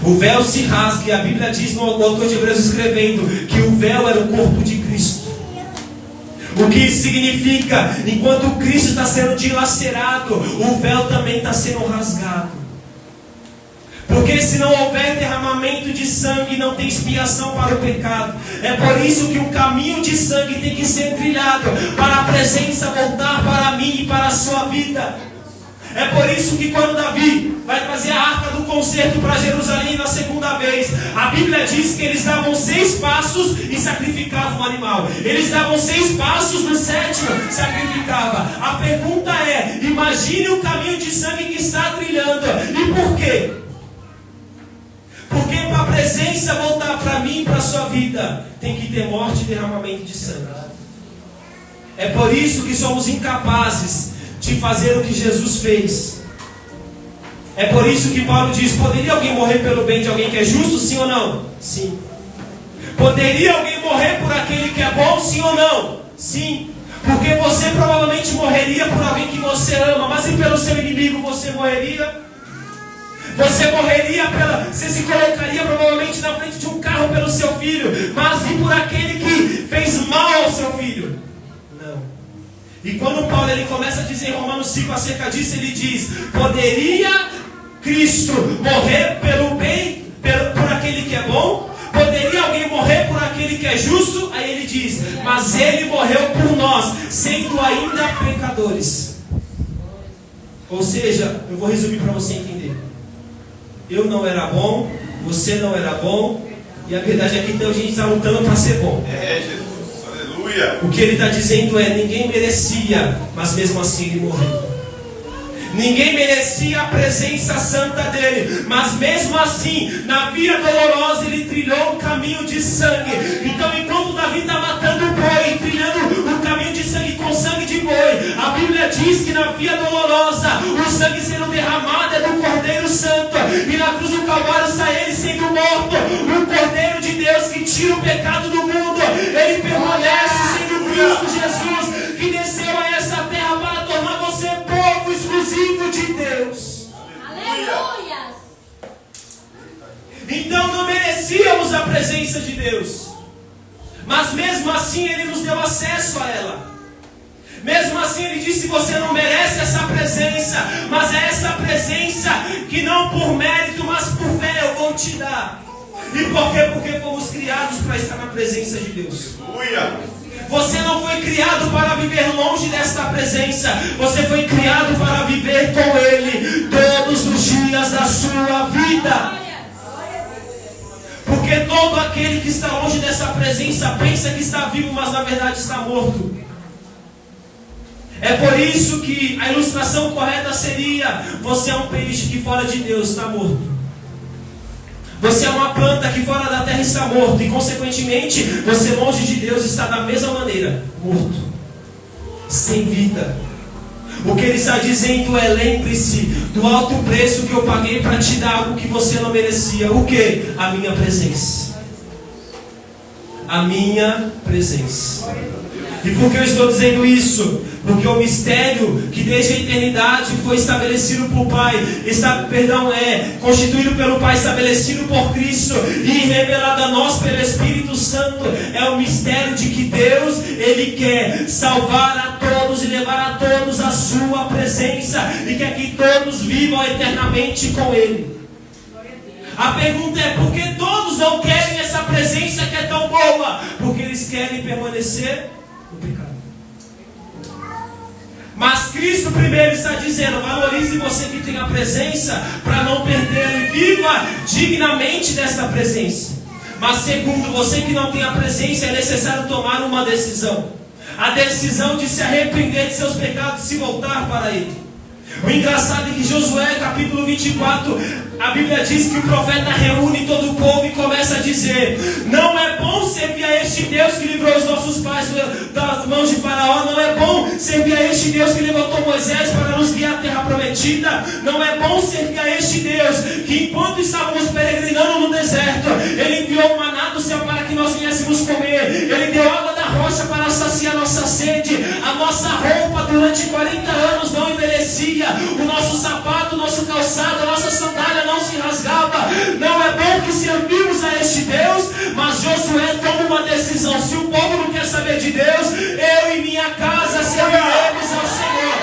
O véu se rasga, e a Bíblia diz, no autor de Hebreus escrevendo, que o véu era o corpo de Cristo. O que isso significa? Enquanto Cristo está sendo dilacerado, o véu também está sendo rasgado. Porque se não houver derramamento de sangue, não tem expiação para o pecado. É por isso que um caminho de sangue tem que ser trilhado, para a presença voltar para mim e para a sua vida. É por isso que quando Davi vai trazer a arca do concerto para Jerusalém na segunda vez, a Bíblia diz que eles davam 6 passos e sacrificavam um animal. Eles davam 6 passos, no 7º sacrificava. A pergunta é, imagine o caminho de sangue que está trilhando. E por quê? Porque para a presença voltar para mim e para a sua vida, tem que ter morte e derramamento de sangue. É por isso que somos incapazes de fazer o que Jesus fez. É por isso que Paulo diz, poderia alguém morrer pelo bem de alguém que é justo, sim ou não? Sim. Poderia alguém morrer por aquele que é bom, sim ou não? Sim. Porque você provavelmente morreria por alguém que você ama, mas e pelo seu inimigo você morreria? Você morreria você se colocaria provavelmente na frente de um carro pelo seu filho, mas e por aquele que fez mal ao seu filho? Não. E quando Paulo ele começa a dizer em Romanos 5 acerca disso, ele diz, poderia Cristo morrer pelo bem, por aquele que é bom? Poderia alguém morrer por aquele que é justo? Aí ele diz, mas ele morreu por nós, sendo ainda pecadores. Ou seja, eu vou resumir para você entender. Eu não era bom, você não era bom, e a verdade é que então a gente está lutando para ser bom. Jesus, aleluia. O que ele está dizendo é, ninguém merecia, mas mesmo assim ele morreu. Ninguém merecia a presença santa dele, mas mesmo assim, na via dolorosa, ele trilhou um caminho de sangue. Então, enquanto Davi está matando o boi, trilhando um caminho de sangue com sangue de boi, a Bíblia diz que na via dolorosa, o sangue sendo derramado é do Cordeiro Santo, e na cruz do Calvário sai ele sendo morto, o Cordeiro de Deus que tira o pecado do mundo. Ele permanece sendo Cristo Jesus, que desceu a essa terra para tornar você povo exclusivo de Deus. Aleluia. Então não merecíamos a presença de Deus, mas mesmo assim Ele nos deu acesso a ela. Mesmo assim Ele disse, você não merece essa presença, mas é essa presença que não por mérito, mas por fé eu vou te dar. E por quê? Porque fomos criados para estar na presença de Deus. Aleluia. Você não foi criado para viver longe desta presença. Você foi criado para viver com Ele todos os dias da sua vida. Porque todo aquele que está longe dessa presença pensa que está vivo, mas na verdade está morto. É por isso que a ilustração correta seria, você é um peixe que fora de Deus está morto. Você é uma planta que fora da terra está morto. E consequentemente, você longe de Deus está da mesma maneira, morto, sem vida. O que ele está dizendo é: lembre-se do alto preço que eu paguei para te dar algo que você não merecia. O que? A minha presença. A minha presença. E por que eu estou dizendo isso? Porque o mistério que desde a eternidade foi estabelecido por Pai, constituído pelo Pai, estabelecido por Cristo e revelado a nós pelo Espírito Santo, é o mistério de que Deus, Ele quer salvar a todos e levar a todos à sua presença, e quer que todos vivam eternamente com Ele. A pergunta é: por que todos não querem essa presença que é tão boa? Porque eles querem permanecer no pecado. Mas Cristo primeiro está dizendo: valorize você que tem a presença, para não perdê-la, e viva dignamente dessa presença. Mas segundo, você que não tem a presença, é necessário tomar uma decisão. A decisão de se arrepender de seus pecados e se voltar para Ele. O engraçado é que Josué capítulo 24, a Bíblia diz que o profeta reúne todo o povo e começa a dizer: não é bom servir a este Deus que livrou os nossos pais das mãos de Faraó. Não é bom servir a este Deus que levantou Moisés para nos guiar à terra prometida. Não é bom servir a este Deus que, enquanto estávamos peregrinando no deserto, Ele enviou o maná do céu para que nós viéssemos comer. Ele deu água da rocha para saciar nossa sede. A nossa roupa durante 40 anos não envelhecia. O nosso sapato, o nosso calçado, a nossa sandália não se rasgava. Não é bom que servimos a este Deus. Mas Josué toma uma decisão: se o povo não quer saber de Deus, eu e minha casa serviremos ao Senhor.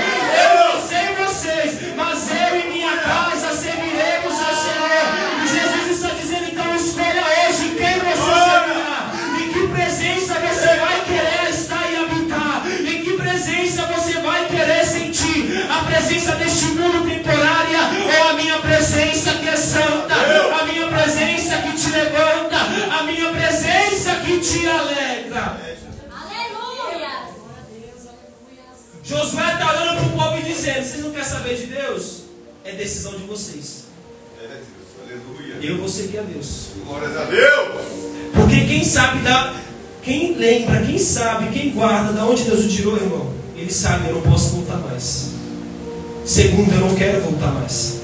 Eu não sei vocês, mas eu e minha casa serviremos ao Senhor. E Jesus está dizendo: então escolha hoje quem você servirá, em que presença você vai querer estar e habitar, em que presença você vai querer sentir. A presença deste mundo temporária, ou a minha presença que é santa, a minha presença que te levanta, a minha presença que te alegra. Aleluia! Josué está olhando para o povo e dizendo: vocês não querem saber de Deus? É decisão de vocês. Aleluia. Eu vou seguir a Deus. Glórias a Deus. Porque quem sabe, quem lembra, quem sabe, quem guarda de onde Deus o tirou, irmão, ele sabe: eu não posso voltar mais. Segundo, eu não quero voltar mais.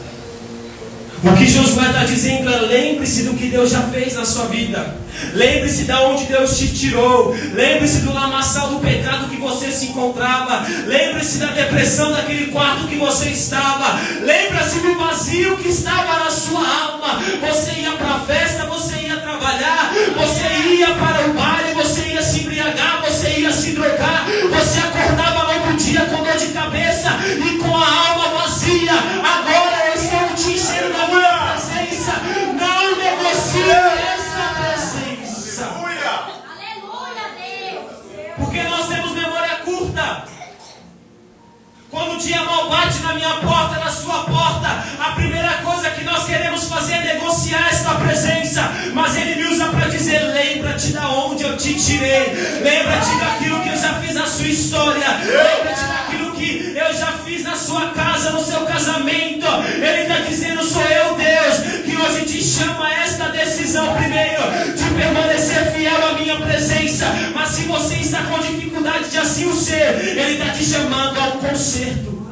O que Josué está dizendo é: lembre-se do que Deus já fez na sua vida. Lembre-se de onde Deus te tirou. Lembre-se do lamaçal do pecado que você se encontrava. Lembre-se da depressão daquele quarto que você estava. Lembre-se do vazio que estava na sua alma. Você ia para a festa, você ia trabalhar, você ia para o baile, você ia se embriagar, você ia se drogar, você acordava no outro dia com dor de cabeça e com a alma vazia. Agora eu estou te enchendo da minha presença. Não negocie essa presença. Aleluia, Deus! Porque nós temos memória curta. Quando o dia mal bate na minha porta, na sua porta, a primeira coisa que nós queremos fazer é negociar esta presença. Mas Ele me usa para dizer: lembra-te da onde eu te tirei. Lembra-te daquilo que eu já fiz na sua história. Lembra-te daquilo que eu já fiz na sua casa, no seu casamento. Ele está dizendo: sou eu, Deus, que hoje te chama a esta decisão primeiro, de permanecer fiel à minha presença. Mas se você está com dificuldade de assim o ser, Ele está te chamando a um conserto.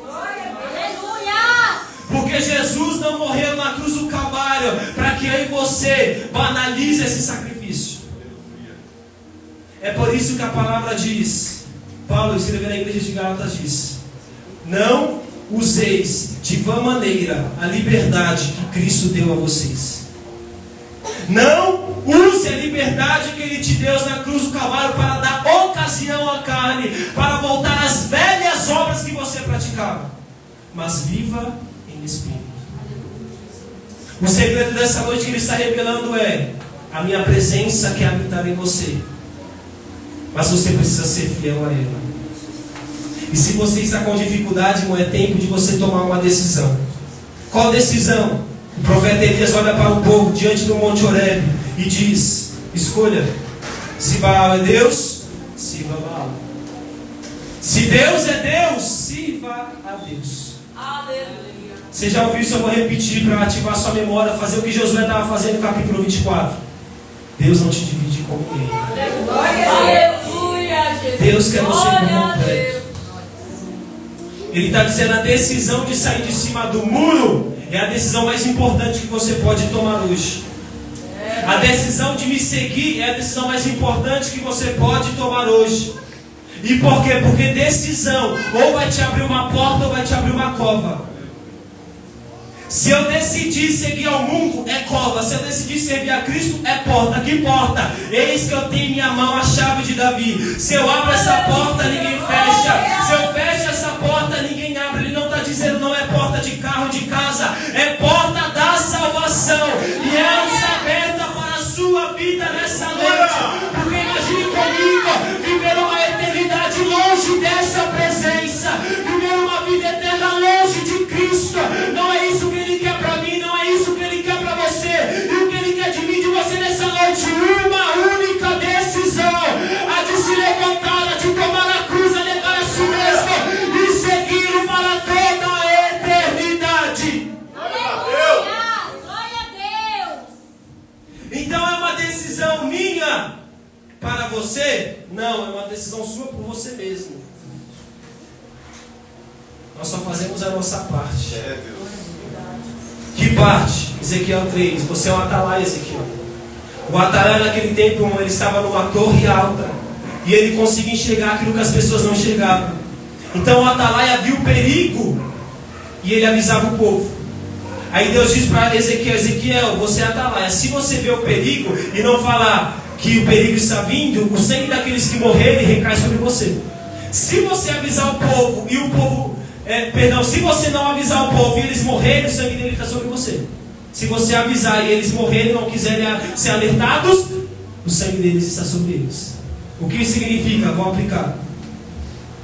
Aleluia! Porque Jesus não morreu na cruz do Calvário para que eu e você banalize esse sacrifício. É por isso que a palavra diz, Paulo escrevendo na igreja de Gálatas diz: não useis de vã maneira a liberdade que Cristo deu a vocês. Não use a liberdade que Ele te deu na cruz do Calvário para dar ocasião à carne, para voltar às velhas obras que você praticava. Mas viva em espírito. O segredo dessa noite que Ele está revelando é: a minha presença quer habitar em você. Mas você precisa ser fiel a ela. E se você está com dificuldade, irmão, é tempo de você tomar uma decisão. Qual decisão? O profeta Elias olha para o povo diante do Monte Horebe e diz: escolha, se Baal é Deus, sirva Baal. Se Deus é Deus, sirva a Deus. Aleluia. Você já ouviu isso? Eu vou repetir para ativar sua memória, fazer o que Josué estava fazendo no capítulo 24. Deus não te divide com ninguém. Aleluia, Jesus. Deus quer você Glória como a completo. Deus. Ele está dizendo: a decisão de sair de cima do muro é a decisão mais importante que você pode tomar hoje. A decisão de me seguir é a decisão mais importante que você pode tomar hoje. E por quê? Porque decisão ou vai te abrir uma porta ou vai te abrir uma cova. Se eu decidir seguir ao mundo, é cova. Se eu decidir servir a Cristo, é porta. Que porta? Eis que eu tenho em minha mão a chave de Davi. Se eu abro essa porta, ninguém fecha. Se eu fecho essa porta, ninguém abre. Ele não está dizendo não é porta de carro, de casa. É porta da salvação. E ela está aberta para a sua vida nessa noite. Porque imagine comigo, viver uma eternidade longe dessa presença. Viver uma vida eterna longe de Cristo. Não é isso que Ele quer para mim, não é isso que Ele quer para você. E o que Ele quer de mim, de você nessa noite, uma única decisão: a de se levantar, a de tomar a cruz, a negar a si mesmo e seguir para toda a eternidade. Aleluia! Glória a Deus! Então é uma decisão minha para você? Não, é uma decisão sua por você mesmo. Nós só fazemos a nossa parte. É, Deus. Que parte? Ezequiel 3. Você é um atalaia, Ezequiel. O atalaia naquele tempo, ele estava numa torre alta e ele conseguia enxergar aquilo que as pessoas não enxergavam. Então o atalaia viu o perigo e ele avisava o povo. Aí Deus diz para Ezequiel: Ezequiel, você é atalaia. Se você vê o perigo e não falar que o perigo está vindo, o sangue daqueles que morrerem recai sobre você. Se você avisar o povo e o povo... se você não avisar o povo e eles morrerem, o sangue dele está sobre você. Se você avisar e eles morrerem e não quiserem ser alertados, o sangue deles está sobre eles. O que significa? Vou aplicar.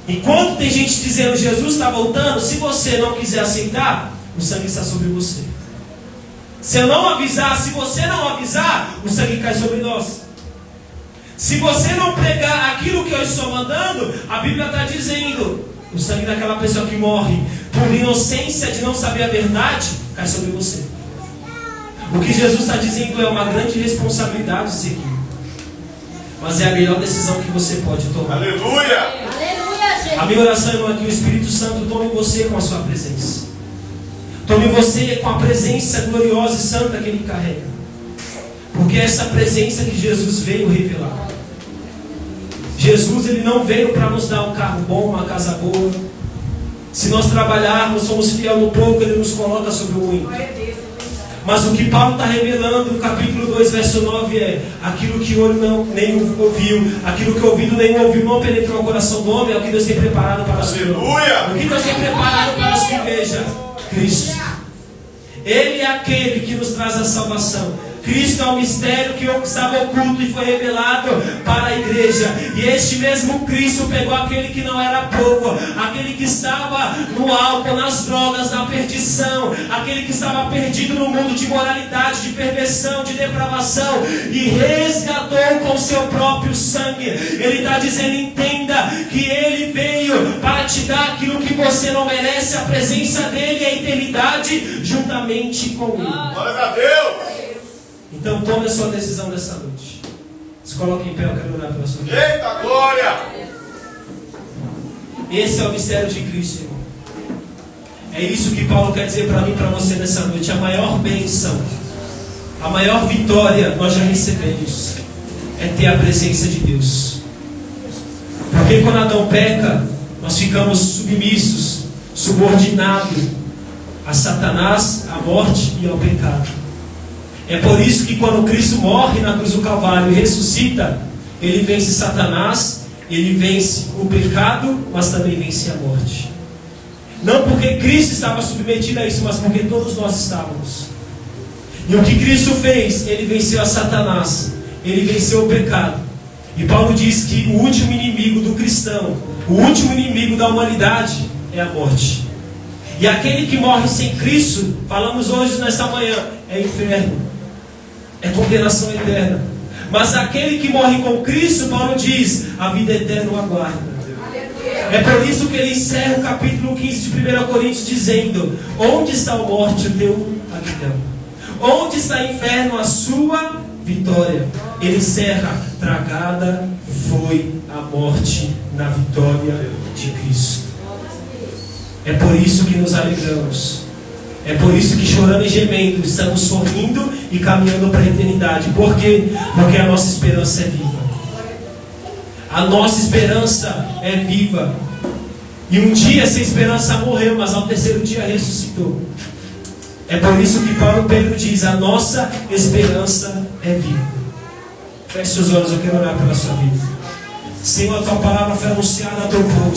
Enquanto tem gente dizendo Jesus está voltando, se você não quiser aceitar, o sangue está sobre você. Se eu não avisar, se você não avisar, o sangue cai sobre nós. Se você não pregar aquilo que eu estou mandando, a Bíblia está dizendo: o sangue daquela pessoa que morre por inocência de não saber a verdade cai sobre você. O que Jesus está dizendo é uma grande responsabilidade seguir, mas é a melhor decisão que você pode tomar. Aleluia! Aleluia, Jesus! A minha oração, irmão, é que o Espírito Santo tome você com a sua presença. Tome você com a presença gloriosa e santa que Ele carrega. Porque é essa presença que Jesus veio revelar. Jesus, Ele não veio para nos dar um carro bom, uma casa boa. Se nós trabalharmos, somos fiel no pouco, Ele nos coloca sobre o muito. Mas o que Paulo está revelando no capítulo 2, verso 9 é: aquilo que olho nem ouviu, aquilo que ouvido nem ouviu, não penetrou no coração do homem, é o que Deus tem preparado para a sua igreja. O que Deus tem preparado para a sua igreja? Cristo. Ele é aquele que nos traz a salvação. Cristo é o mistério que estava oculto e foi revelado para a igreja. E este mesmo Cristo pegou aquele que não era povo, aquele que estava no álcool, nas drogas, na perdição, aquele que estava perdido no mundo de moralidade, de perversão, de depravação, e resgatou com seu próprio sangue. Ele está dizendo: entenda que Ele veio para te dar aquilo que você não merece, a presença dEle e a eternidade juntamente com Ele. Glória a Deus! Então tome a sua decisão dessa noite. Se coloque em pé, eu quero orar pela sua vida. Eita glória! Esse é o mistério de Cristo, irmão. É isso que Paulo quer dizer para mim e para você nessa noite. A maior bênção, a maior vitória nós já recebemos é ter a presença de Deus. Porque quando Adão peca, nós ficamos submissos, subordinados a Satanás, à morte e ao pecado. É por isso que quando Cristo morre na cruz do Calvário e ressuscita, Ele vence Satanás, Ele vence o pecado, mas também vence a morte. Não porque Cristo estava submetido a isso, mas porque todos nós estávamos. E o que Cristo fez? Ele venceu a Satanás, Ele venceu o pecado. E Paulo diz que o último inimigo do cristão, o último inimigo da humanidade é a morte. E aquele que morre sem Cristo, falamos hoje nesta manhã, é inferno. É condenação eterna. Mas aquele que morre com Cristo, Paulo diz, a vida eterna o aguarda. É por isso que ele encerra o capítulo 15 de 1 Coríntios dizendo: onde está a morte, o teu aguilhão? Onde está o inferno, a sua vitória? Ele encerra: tragada foi a morte na vitória de Cristo. É por isso que nos alegramos. É por isso que, chorando e gemendo, estamos sorrindo e caminhando para a eternidade. Por quê? Porque a nossa esperança é viva. A nossa esperança é viva. E um dia essa esperança morreu, mas ao terceiro dia ressuscitou. É por isso que Pedro diz: a nossa esperança é viva. Feche seus olhos, eu quero orar pela sua vida. Senhor, a tua palavra foi anunciada a teu povo.